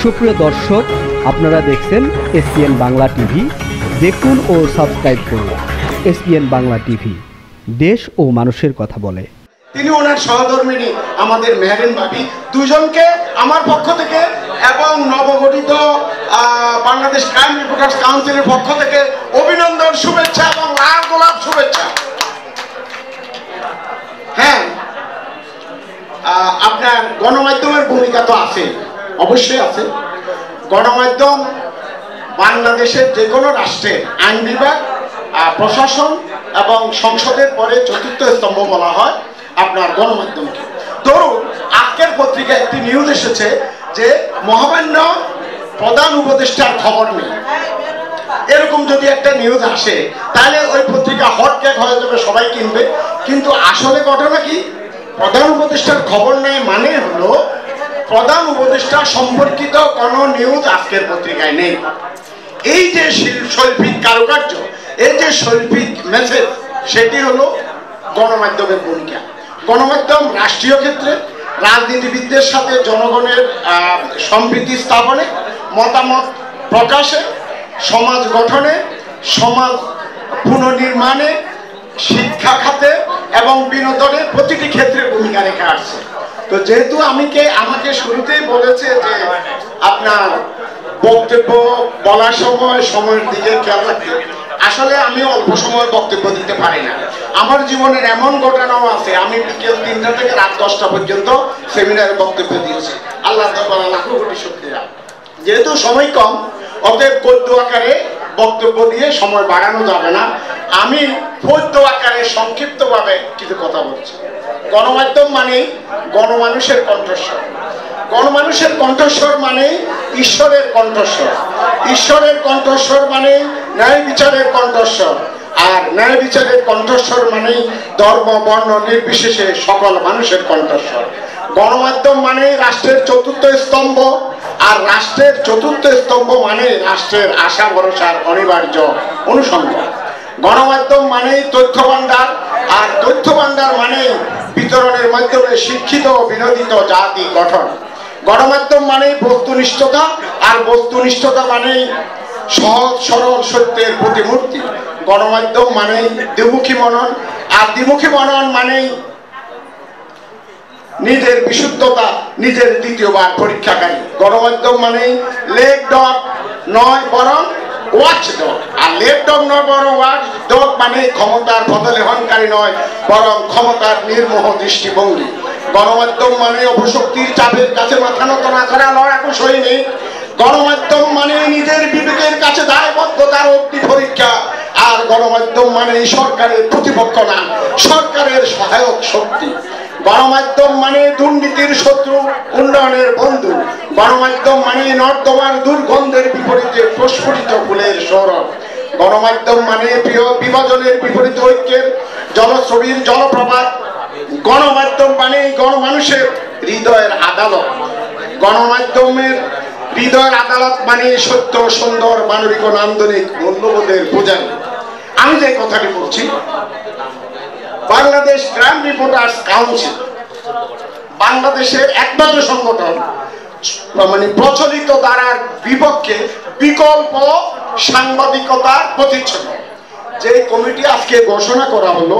সুপ্রিয় দর্শক, আপনারা দেখছেন এসপিএন বাংলা টিভি। দেখুন ও সাবস্ক্রাইব করুন এসপিএন বাংলা টিভি, দেশ ও মানুষের কথা বলে। তিনি ওনার সহধর্মিণী আমাদের মেহেরিন ভাবি, দুজনকে আমার পক্ষ থেকে এবং নবগঠিত বাংলাদেশ ক্রাইম রিপোর্টার্স কাউন্সিলের পক্ষ থেকে অভিনন্দন, শুভেচ্ছা এবং লাল গোলাপ শুভেচ্ছা। হ্যাঁ, আপনার গণমাধ্যমের ভূমিকা তো আছে, অবশ্যই আছে। গণমাধ্যম বাংলাদেশের যে কোনো রাষ্ট্রের আইন বিভাগ, প্রশাসন এবং সংসদের পরে চতুর্থ স্তম্ভ বলা হয় আপনার গণমাধ্যমকে। ধরুন, আজকের পত্রিকায় একটি নিউজ এসেছে যে মহামান্য প্রধান উপদেষ্টার খবর নেই, এরকম যদি একটা নিউজ আসে তাহলে ওই পত্রিকা হট কেক হয়ে যাবে, সবাই কিনবে। কিন্তু আসলে ঘটনা কি? প্রধান উপদেষ্টার খবর নেই মানে হলো প্রধান উপদেষ্টা সম্পর্কিত কোনো নিউজ আজকের পত্রিকায় নেই। এই যে শৈল্পিক কারুকার্য, এই যে শৈল্পিক মেসেজ, সেটি হলো গণমাধ্যমের ভূমিকা। গণমাধ্যম রাষ্ট্রীয় ক্ষেত্রে রাজনীতিবিদদের সাথে জনগণের সম্প্রীতি স্থাপনে, মতামত প্রকাশে, সমাজ গঠনে, সমাজ পুনর্নির্মাণে, শিক্ষা খাতে এবং বিনোদনের প্রতিটি ক্ষেত্রে ভূমিকা রেখে আসছে। তো যেহেতু আমাকে শুরুতেই বলেছে যে আপনার বক্তব্য বলার সময়ের দিকে খেয়াল রাখতে, আসলে আমি অল্প সময় বক্তব্য দিতে পারি না। আমার জীবনের এমন ঘটনাও আছে, আমি বিকেল 3টা থেকে রাত 10টা পর্যন্ত সেমিনারে বক্তব্য দিয়েছি। আল্লাহ তাআলা লাখো কোটি শুকরিয়া। যেহেতু সময় কম, অতএব গদ্য আকারে বক্তব্য দিয়ে সময় বাড়ানো যাবে না। আমি পদ্য আকারে সংক্ষিপ্তভাবে কিছু কথা বলছি। গণমাধ্যম মানে গণমানুষের কণ্ঠস্বর। গণমানুষের কণ্ঠস্বর মানে ঈশ্বরের কণ্ঠস্বর। ঈশ্বরের কণ্ঠস্বর মানে ন্যায় বিচারের কণ্ঠস্বর। আর ন্যায় বিচারের কণ্ঠস্বর মানে ধর্ম বর্ণ নির্বিশেষে সকল মানুষের কণ্ঠস্বর। গণমাধ্যম মানে রাষ্ট্রের চতুর্থ স্তম্ভ। আর রাষ্ট্রের চতুর্থ স্তম্ভ মানে রাষ্ট্রের আশা ভরসার অনিবার্য অনুষঙ্গ। গণমাধ্যম মানে তথ্য ভাণ্ডার। আর তথ্য ভাণ্ডার মানে বিতরণের মাধ্যমে শিক্ষিত ও বিনোদিত জাতি গঠন। গণমাধ্যম মানে বস্তুনিষ্ঠতা। আর বস্তুনিষ্ঠতা মানে সহজ সরল সত্যের প্রতিমূর্তি। গণমাধ্যম মানে দ্বিমুখী মনন। আর দ্বিমুখী মনন মানে নিজের বিশুদ্ধতা নিজের দ্বিতীয়বার পরীক্ষাকারী। গণমাধ্যম মানে লেগ ডগ নয় বরং ওয়াচ ডগ। আর লেগ ডগ নয় বরং ওয়াচ ডগ মানে ক্ষমতার বদলে হনকারী নয় বরং ক্ষমতার নির্মোহ দৃষ্টিভঙ্গি। গণমাধ্যম মানে অপশক্তির চাপের কাছে মাথা নত না করা লড়াকু সৈনিক। গণমাধ্যম মানে নিজের বিবেকের কাছে দায়বদ্ধতার অগ্নি পরীক্ষা। আর গণমাধ্যম মানে সরকারের প্রতিপক্ষ না, সরকারের সহায়ক শক্তি। গণমাধ্যম মানে দুর্নীতির শত্রু, উন্নয়নের বন্ধু। গণমাধ্যম মানে নর্দমার দুর্গন্ধের বিপরীতে প্রস্ফুটিত ফুলের সৌরভ। গণমাধ্যম মানে বিভাজনের বিপরীত ঐক্যের জলছবির জলপ্রপাত। গণমাধ্যম মানে গণমানুষের হৃদয়ের আদালত। গণমাধ্যমের হৃদয়ের আদালত মানে সত্য, সুন্দর, মানবিক ও নান্দনিক মূল্যবোধের পূজারী। আমি যে কথাটি বলছি, বাংলাদেশ ক্রাইম রিপোর্টার্স কাউন্সিল বাংলাদেশের একমাত্র সংগঠন মানে প্রচলিত ধারার বিপক্ষে বিকল্প সাংবাদিকতার প্রতিচ্ছবি। যে কমিটি আজকে ঘোষণা করা হলো,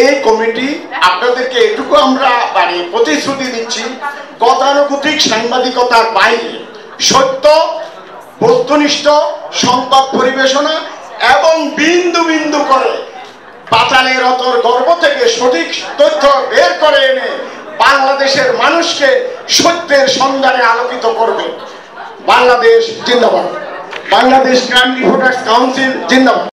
এই কমিটি আপনাদেরকে এটুকু আমরা প্রতিশ্রুতি দিচ্ছি, গতানুগতিক সাংবাদিকতার বাইরে সত্য, বস্তুনিষ্ঠ সংবাদ পরিবেশনা এবং বিন্দু বিন্দু করে পাতালের অতর গর্ভ থেকে সঠিক তথ্য বের করে এনে বাংলাদেশের মানুষকে সত্যের সন্ধানে আলোকিত করবে। বাংলাদেশ জিন্দাবাদ। বাংলাদেশ ক্রাইম রিপোর্টার্স কাউন্সিল জিন্দাবাদ।